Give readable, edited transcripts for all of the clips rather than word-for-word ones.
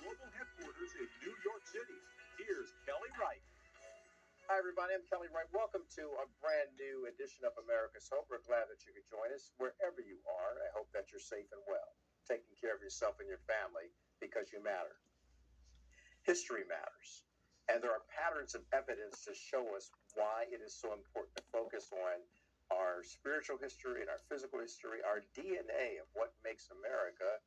global headquarters in New York City. Here's Kelly Wright. Hi, everybody. I'm Kelly Wright. Welcome to a brand new edition of America's Hope. We're glad that you could join us wherever you are. I hope that you're safe and well, taking care of yourself and your family because you matter. History matters. And there are patterns of evidence to show us why it is so important to focus on our spiritual history and our physical history, our DNA of what makes America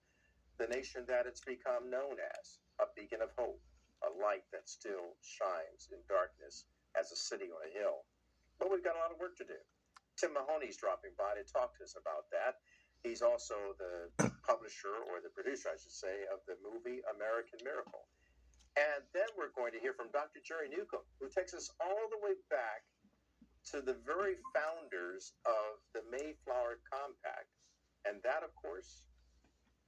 the nation that it's become known as, a beacon of hope, a light that still shines in darkness as a city on a hill. But we've got a lot of work to do. Tim Mahoney's dropping by to talk to us about that. He's also the publisher, or the producer, I should say, of the movie American Miracle. And then we're going to hear from Dr. Jerry Newcomb, who takes us all the way back to the very founders of the Mayflower Compact. And that, of course,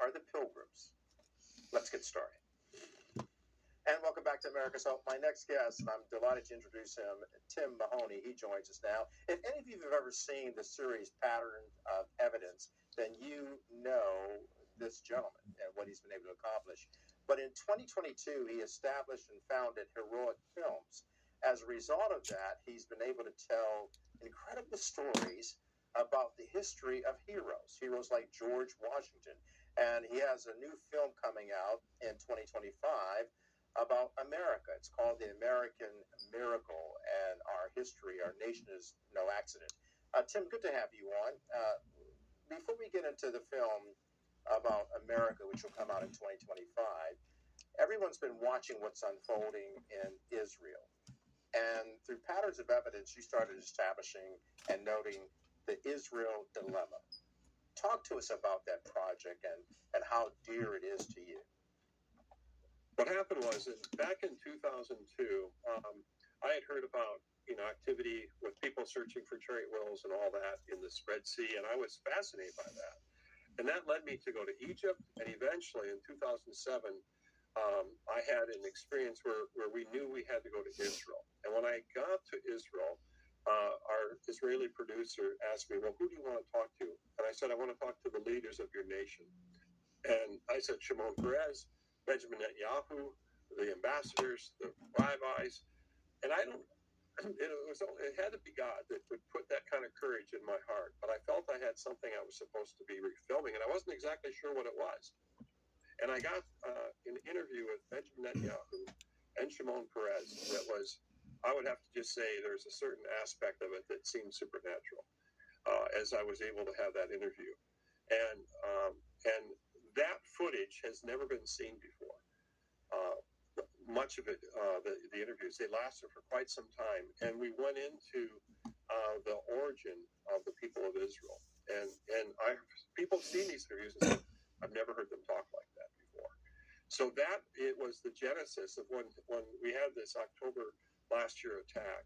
are the Pilgrims. Let's get started. And welcome back to America's Hope. My next guest, and I'm delighted to introduce him, Tim Mahoney. He joins us now. If any of you have ever seen the series Pattern of Evidence, then you know this gentleman and what he's been able to accomplish. But in 2022, he established and founded Heroic Films. As a result of that, he's been able to tell incredible stories about the history of heroes like George Washington. And he has a new film coming out in 2025 about America. It's called The American Miracle, and our history, our nation is no accident. Tim, good to have you on. Before we get into the film about America, which will come out in 2025, everyone's been watching what's unfolding in Israel. And through patterns of evidence, you started establishing and noting the Israel dilemma. Talk to us about that project and how dear it is to you. What happened was that back in 2002, I had heard about activity with people searching for chariot wheels and all that in the Red Sea, and I was fascinated by that. And that led me to go to Egypt, and eventually in 2007, I had an experience where we knew we had to go to Israel. And when I got to Israel, our Israeli producer asked me, well, who do you want to talk to? And I said, I want to talk to the leaders of your nation. And I said, Shimon Peres, Benjamin Netanyahu, the ambassadors, the rabbis. And it had to be God that would put that kind of courage in my heart. But I felt I had something I was supposed to be filming, and I wasn't exactly sure what it was. And I got an interview with Benjamin Netanyahu and Shimon Peres that was, I would have to just say, there's a certain aspect of it that seemed supernatural as I was able to have that interview. And that footage has never been seen before. Much of it, the interviews, they lasted for quite some time. And we went into the origin of the people of Israel. And people have seen these interviews and said, I've never heard them talk like that before. So that, it was the genesis of when we had this October last year attack.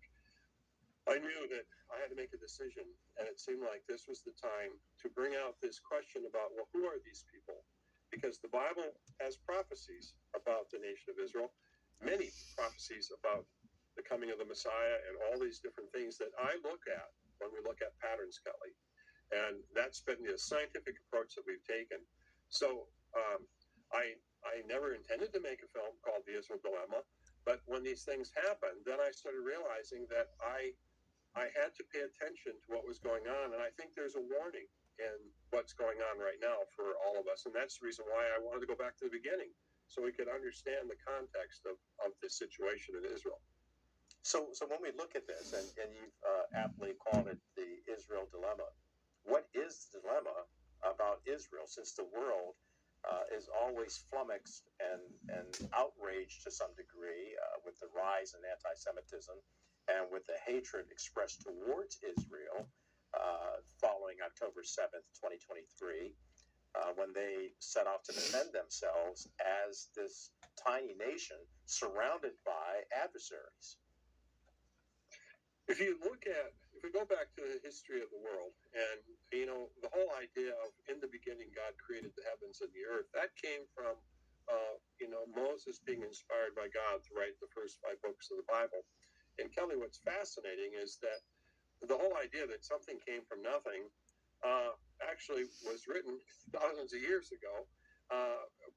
I knew that I had to make a decision, and it seemed like this was the time to bring out this question about, well, who are these people? Because the Bible has prophecies about the nation of Israel, many prophecies about the coming of the Messiah and all these different things that I look at when we look at patterns, Kelly. And that's been the scientific approach that we've taken. So I never intended to make a film called The Israel Dilemma, but when these things happened, then I started realizing that I had to pay attention to what was going on, and I think there's a warning in what's going on right now for all of us, and that's the reason why I wanted to go back to the beginning, so we could understand the context of this situation in Israel. So when we look at this, and you've aptly called it the Israel dilemma, what is the dilemma about Israel, since the world is always flummoxed and outraged to some degree with the rise in anti-Semitism and with the hatred expressed towards Israel following October 7th, 2023, when they set out to defend themselves as this tiny nation surrounded by adversaries. If we go back to the history of the world, and the whole idea of in the beginning God created the heavens and the earth, that came from Moses being inspired by God to write the first 5 books of the Bible. And Kelly, what's fascinating is that the whole idea that something came from nothing actually was written thousands of years ago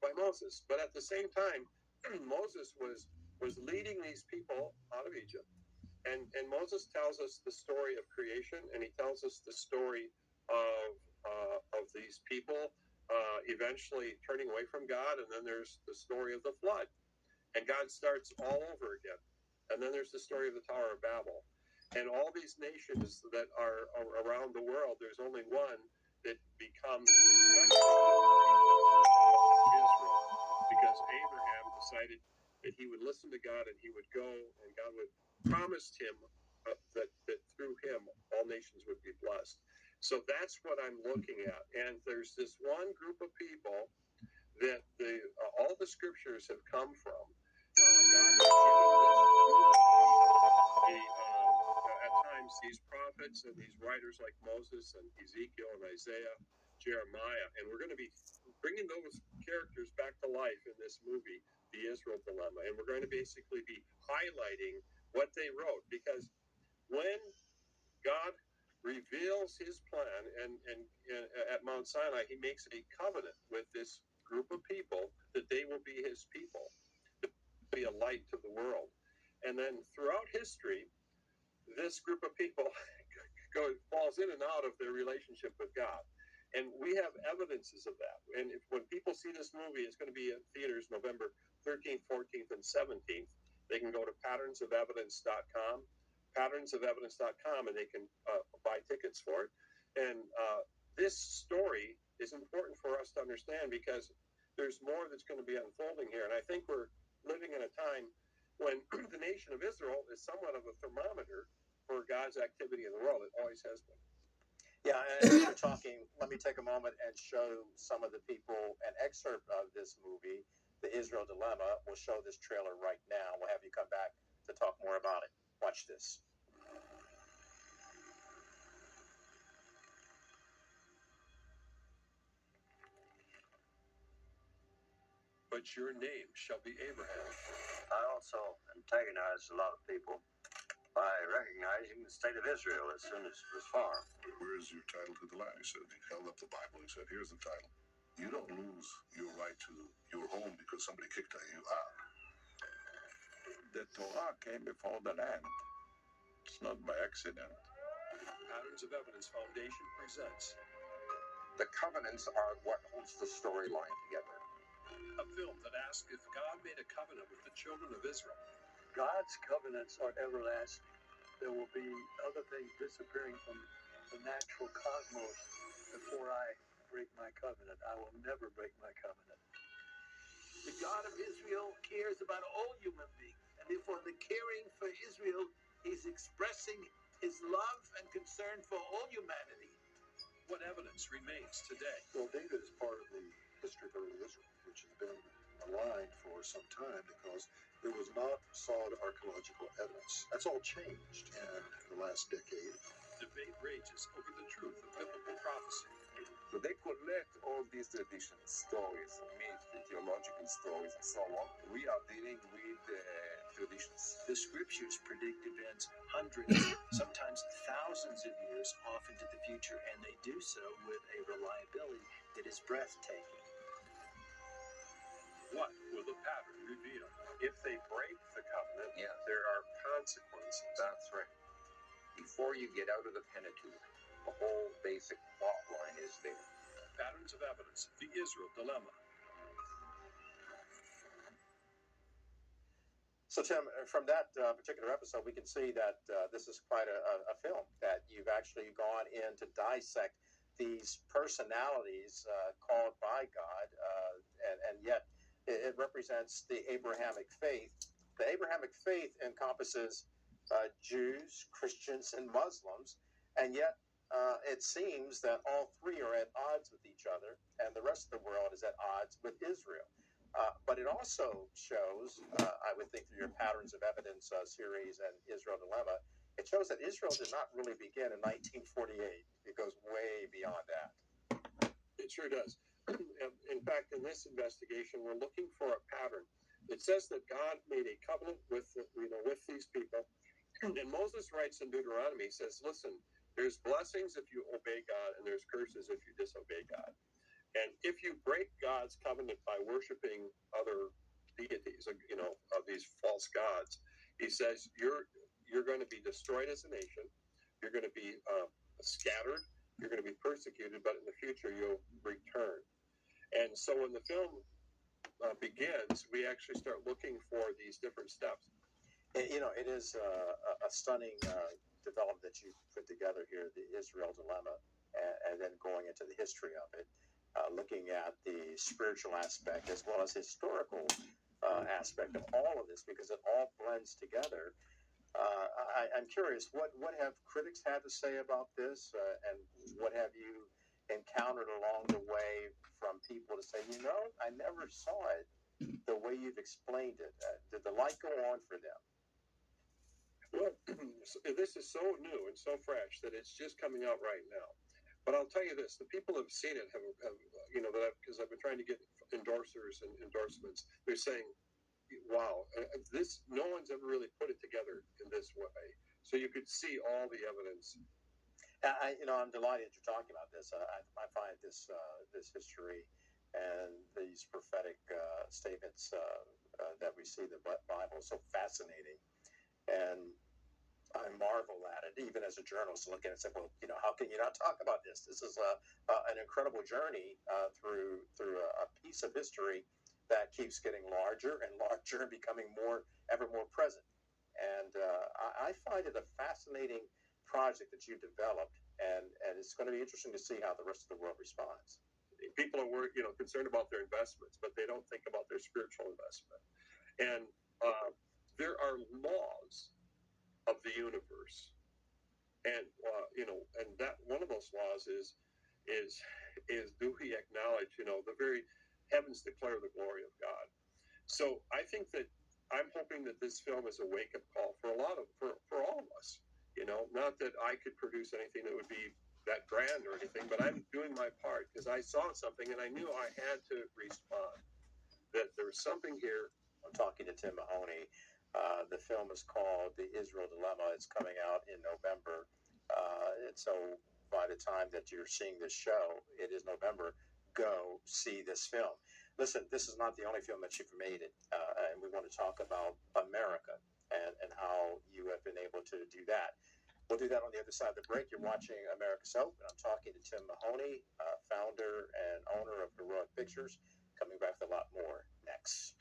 by Moses. But at the same time, Moses was leading these people out of Egypt. And Moses tells us the story of creation, and he tells us the story of these people eventually turning away from God. And then there's the story of the flood, and God starts all over again. And then there's the story of the Tower of Babel. And all these nations that are around the world, there's only one that becomes Israel, because Abraham decided that he would listen to God and he would go, and God would promised him that through him all nations would be blessed. So that's what I'm looking at. And there's this one group of people that all the scriptures have come from. God has given this group at times these prophets and these writers like Moses and Ezekiel and Isaiah, Jeremiah, and we're going to be bringing those characters back to life in this movie, The Israel Dilemma, and we're going to basically be highlighting what they wrote, because when God reveals his plan and at Mount Sinai, he makes a covenant with this group of people that they will be his people, to be a light to the world. And then throughout history, this group of people falls in and out of their relationship with God. And we have evidences of that. And when people see this movie, it's going to be in theaters November 13th, 14th, and 17th. They can go to patternsofevidence.com, and they can buy tickets for it. And this story is important for us to understand, because there's more that's going to be unfolding here. And I think we're living in a time when the nation of Israel is somewhat of a thermometer for God's activity in the world. It always has been. Yeah, and as you're talking, let me take a moment and show some of the people an excerpt of this movie, The Israel Dilemma. We'll show this trailer right now. We'll have you come back to talk more about it. Watch this. But your name shall be Abraham. I also antagonized a lot of people by recognizing the state of Israel as soon as it was formed. Where is your title to the land? He said, he held up the Bible. He said, here's the title. You don't lose your right to your home because somebody kicked you out. The Torah came before the land. It's not by accident. Patterns of Evidence Foundation presents The covenants are what holds the storyline together. a film that asks if God made a covenant with the children of Israel. God's covenants are everlasting. There will be other things disappearing from the natural cosmos before I break my covenant. I will never break my covenant. The God of Israel cares about all human beings, and therefore the caring for Israel, he's expressing his love and concern for all humanity. What evidence remains today? Well, David is part of the history of early Israel, which has been maligned for some time because there was not solid archaeological evidence. That's all changed in the last decade. Debate rages over the truth of biblical prophecy. So they collect all these traditions, stories, myths, theological stories, and so on. We are dealing with traditions. The scriptures predict events hundreds, sometimes thousands of years off into the future, and they do so with a reliability that is breathtaking. What will the pattern reveal? If they break the covenant, Yes. there are consequences. That's right. Before you get out of the Pentateuch, the whole basic plot line is there. Patterns of Evidence, The Israel Dilemma. So, Tim, from that particular episode, we can see that this is quite a film, that you've actually gone in to dissect these personalities called by God, and yet it represents the Abrahamic faith. The Abrahamic faith encompasses Jews, Christians, and Muslims, and yet it seems that all three are at odds with each other, and the rest of the world is at odds with Israel. But it also shows, I would think through your Patterns of Evidence series and Israel Dilemma, it shows that Israel did not really begin in 1948. It goes way beyond that. It sure does. In fact, in this investigation, we're looking for a pattern. It says that God made a covenant with these people. And Moses writes in Deuteronomy, he says, listen, there's blessings if you obey God, and there's curses if you disobey God. And if you break God's covenant by worshiping other deities, of these false gods, he says you're going to be destroyed as a nation. You're going to be scattered. You're going to be persecuted, but in the future you'll return. And so when the film begins, we actually start looking for these different steps. And, it is a stunning development that you put together here, the Israel dilemma, and then going into the history of it, looking at the spiritual aspect as well as historical aspect of all of this, because it all blends together. I'm curious, what have critics had to say about this, and what have you encountered along the way from people to say, I never saw it the way you've explained it? Did the light go on for them? Well, this is so new and so fresh that it's just coming out right now. But I'll tell you this: the people who've seen it have because I've been trying to get endorsers and endorsements. They're saying, "Wow, this no one's ever really put it together in this way." So you could see all the evidence. I'm delighted you're talking about this. I find this history and these prophetic statements that we see in the Bible so fascinating, and I marvel at it, even as a journalist, looking and say, well, how can you not talk about this? This is an incredible journey through a piece of history that keeps getting larger and larger and becoming ever more present. And I find it a fascinating project that you developed, and it's going to be interesting to see how the rest of the world responds. People are concerned about their investments, but they don't think about their spiritual investment. And there are laws of the universe, and and that one of those laws is do we acknowledge the very heavens declare the glory of God. So I think that I'm hoping that this film is a wake-up call for for all of us. Not that I could produce anything that would be that grand or anything, but I'm doing my part because I saw something and I knew I had to respond. That there was something here. I'm talking to Tim Mahoney. The film is called The Israel Dilemma. It's coming out in November. And so by the time that you're seeing this show, it is November. Go see this film. Listen, this is not the only film that you've made, and we want to talk about America and how you have been able to do that. We'll do that on the other side of the break. You're watching America's Hope, and I'm talking to Tim Mahoney, founder and owner of Heroic Pictures. Coming back with a lot more next.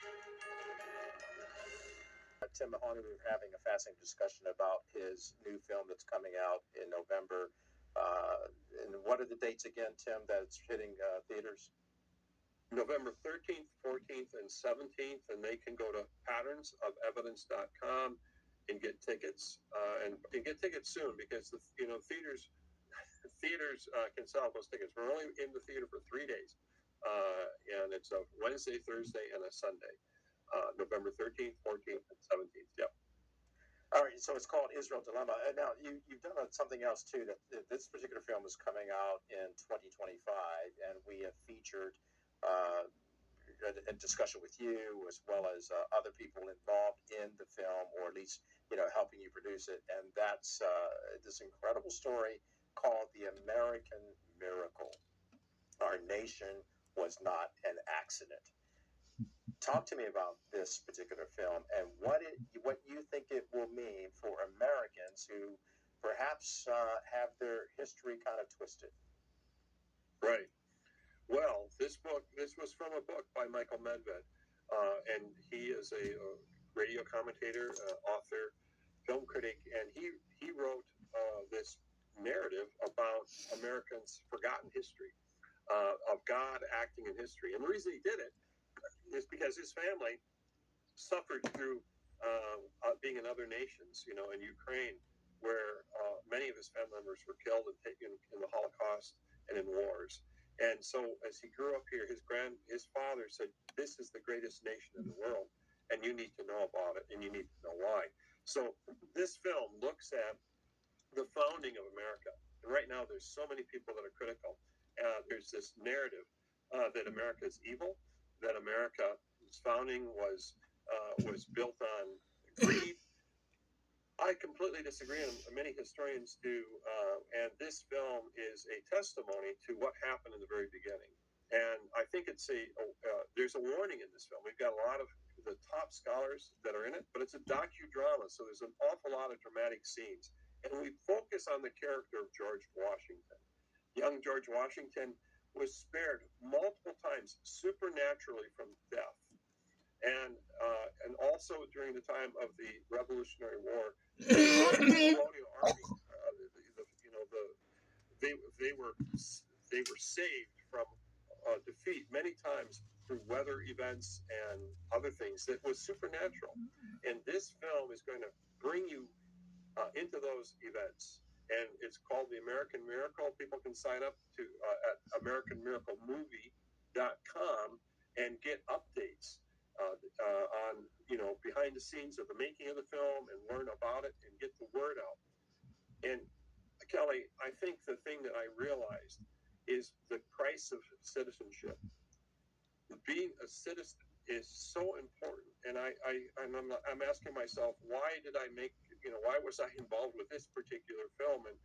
Tim Mahoney, we were having a fascinating discussion about his new film that's coming out in November. And what are the dates again, Tim, that's hitting theaters? November 13th, 14th, and 17th, and they can go to patternsofevidence.com and get tickets, and get tickets soon, because the theaters can sell those tickets. We're only in the theater for 3 days, and it's a Wednesday, Thursday, and a Sunday. November 13th, 14th, and 17th. Yep. All right, so it's called Israel Dilemma. And now you've done something else too. That this particular film is coming out in 2025, and we have featured a discussion with you as well as other people involved in the film, or at least helping you produce it. And that's this incredible story called The American Miracle. Our nation was not an accident. Talk to me about this particular film and what you think it will mean for Americans who perhaps have their history kind of twisted. Right. Well, this was from a book by Michael Medved, and he is a radio commentator, author, film critic, and he wrote this narrative about Americans' forgotten history, of God acting in history. And the reason he did it is because his family suffered through being in other nations, in Ukraine, where many of his family members were killed and taken in the Holocaust and in wars. And so as he grew up here, his father said, this is the greatest nation in the world, and you need to know about it, and you need to know why. So this film looks at the founding of America. And right now there's so many people that are critical. There's this narrative that America is evil, that America's founding was built on greed. I completely disagree, and many historians do. And this film is a testimony to what happened in the very beginning. And I think it's there's a warning in this film. We've got a lot of the top scholars that are in it, but it's a docudrama, so there's an awful lot of dramatic scenes. And we focus on the character of George Washington. Young George Washington was spared multiple times supernaturally from death. And also during the time of the Revolutionary War, the colonial army, they were saved from defeat many times through weather events and other things that was supernatural. And this film is going to bring you into those events. And it's called The American Miracle. People can sign up to at AmericanMiracleMovie.com and get updates on behind the scenes of the making of the film and learn about it and get the word out. And Kelly, I think the thing that I realized is the price of citizenship. Being a citizen is so important, and I'm asking myself, why did I why was I involved with this particular film? And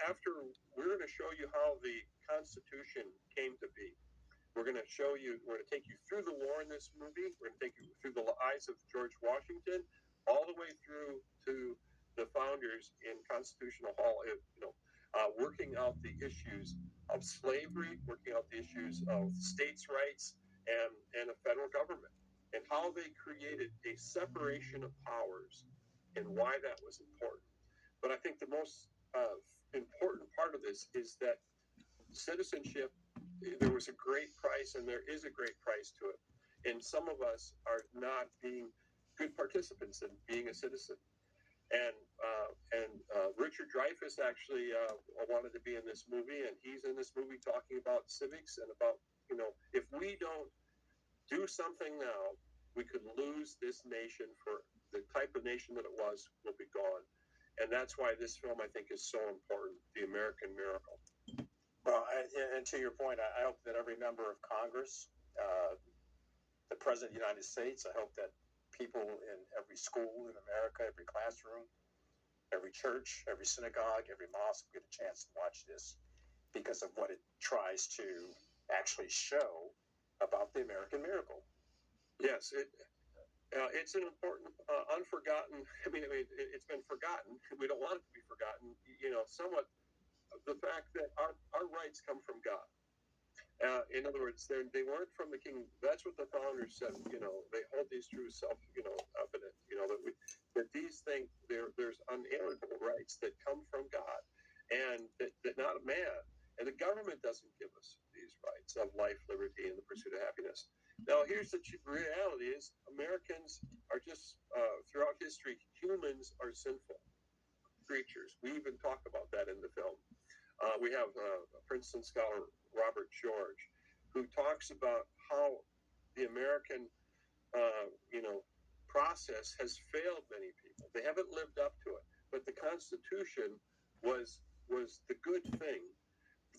after we're going to show you how the Constitution came to be. We're going to take you through the war in this movie. We're going to take you through the eyes of George Washington, all the way through to the founders in Constitutional Hall, working out the issues of slavery, working out the issues of states' rights and a federal government, and how they created a separation of powers and why that was important. But I think the most important part of this is that citizenship, there was a great price and there is a great price to it. And some of us are not being good participants in being a citizen. And Richard Dreyfuss actually wanted to be in this movie, and he's in this movie talking about civics and about, if we don't do something now, we could lose this nation. For the type of nation that it was will be gone. And that's why this film, I think, is so important, The American Miracle. Well, and to your point, I hope that every member of Congress, the President of the United States, I hope that people in every school in America, every classroom, every church, every synagogue, every mosque get a chance to watch this because of what it tries to actually show about the American miracle. Yes, it's an important, unforgotten. It's been forgotten. We don't want it to be forgotten. Somewhat the fact that our rights come from God. In other words, they weren't from the king. That's what the founders said. They hold these truths self-evident. That these things there's unalienable rights that come from God, and that not a man. And the government doesn't give us these rights of life, liberty, and the pursuit of happiness. Now, here's the reality: is Americans are just throughout history, humans are sinful creatures. We even talk about that in the film. We have Princeton scholar Robert George, who talks about how the American, process has failed many people. They haven't lived up to it. But the Constitution was the good thing.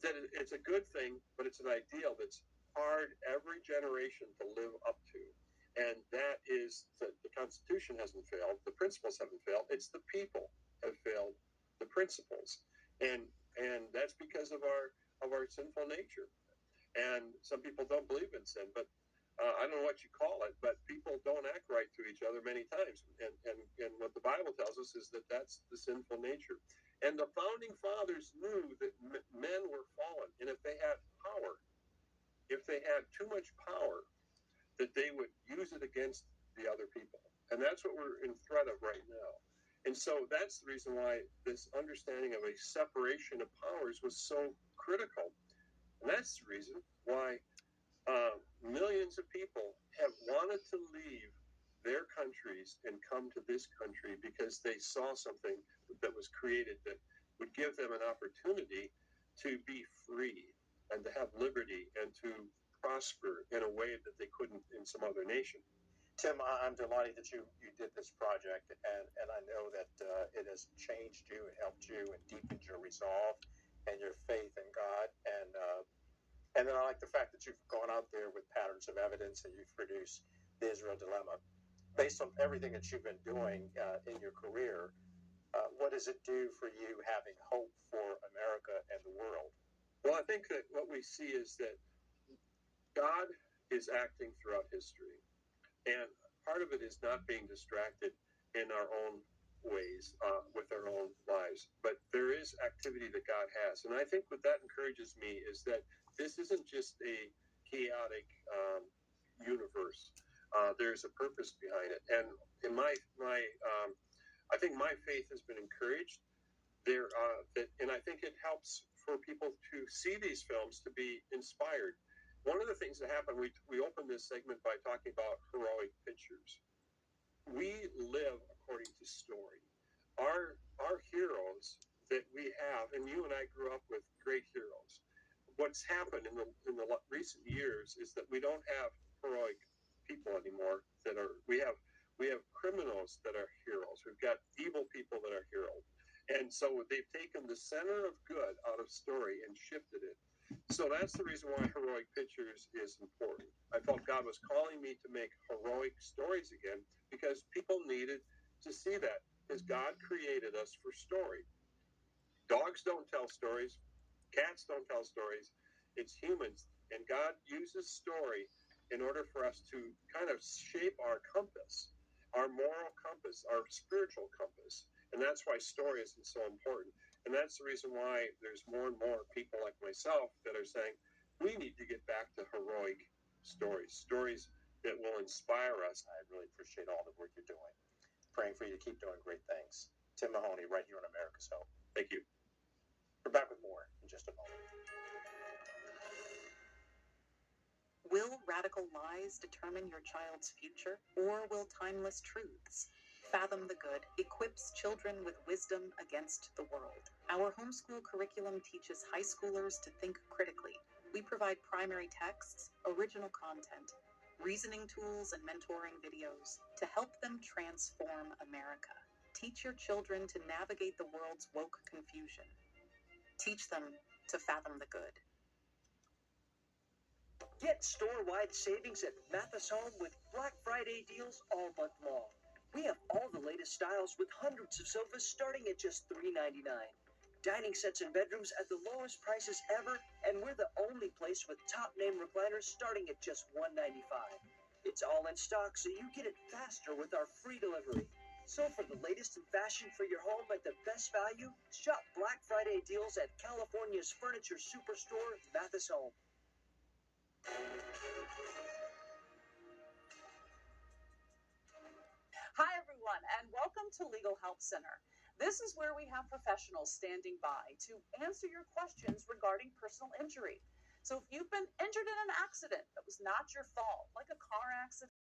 That it's a good thing, but it's an ideal that's hard every generation to live up to. And that is the Constitution hasn't failed. The principles haven't failed. It's the people have failed the principles. And that's because of our sinful nature. And some people don't believe in sin, but I don't know what you call it, but people don't act right to each other many times. And what the Bible tells us is that that's the sinful nature. And the founding fathers knew that men were fallen, and if they had power, if they had too much power, that they would use it against the other people. And that's what we're in threat of right now. And so that's the reason why this understanding of a separation of powers was so critical. And that's the reason why millions of people have wanted to leave their countries and come to this country, because they saw something that was created that would give them an opportunity to be free and to have liberty and to prosper in a way that they couldn't in some other nation. Tim, I'm delighted that you did this project, and I know that it has changed you and helped you and deepened your resolve and your faith in God. And then I like the fact that you've gone out there with patterns of evidence and you've produced the Israel Dilemma. Based on everything that you've been doing in your career, what does it do for you having hope for America and the world? Well, I think that what we see is that God is acting throughout history. And part of it is not being distracted in our own ways, with our own lives. But there is activity that God has. And I think what that encourages me is that this isn't just a chaotic universe. There's a purpose behind it. And in I think my faith has been encouraged there, and I think it helps for people to see these films to be inspired. One of the things that happened, we opened this segment by talking about heroic pictures. We live according to story. Our heroes that we have, and you and I grew up with great heroes. What's happened in the recent years is that we don't have heroic people anymore. We have criminals that are heroes. We've got evil people that are heroes. And so they've taken the center of good out of story and shifted it. So that's the reason why heroic pictures is important. I felt God was calling me to make heroic stories again because people needed to see that, because God created us for story. Dogs don't tell stories. Cats don't tell stories. It's humans. And God uses story in order for us to kind of shape our compass, our moral compass, our spiritual compass. And that's why story isn't so important. And that's the reason why there's more and more people like myself that are saying, we need to get back to heroic stories that will inspire us. I really appreciate all the work you're doing. Praying for you to keep doing great things. Tim Mahoney, right here on America's Hope. Thank you. We're back with more in just a moment. Will radical lies determine your child's future, or will timeless truths? Fathom the Good equips children with wisdom against the world. Our homeschool curriculum teaches high schoolers to think critically. We provide primary texts, original content, reasoning tools, and mentoring videos to help them transform America. Teach your children to navigate the world's woke confusion. Teach them to fathom the good. Get store-wide savings at Mathis Home with Black Friday deals all month long. We have all the latest styles with hundreds of sofas starting at just $3.99. Dining sets and bedrooms at the lowest prices ever, and we're the only place with top-name recliners starting at just $195. It's all in stock, so you get it faster with our free delivery. So for the latest in fashion for your home at the best value, shop Black Friday deals at California's furniture superstore, Mathis Home. Hi, everyone, and welcome to Legal Help Center. This is where we have professionals standing by to answer your questions regarding personal injury. So if you've been injured in an accident that was not your fault, like a car accident,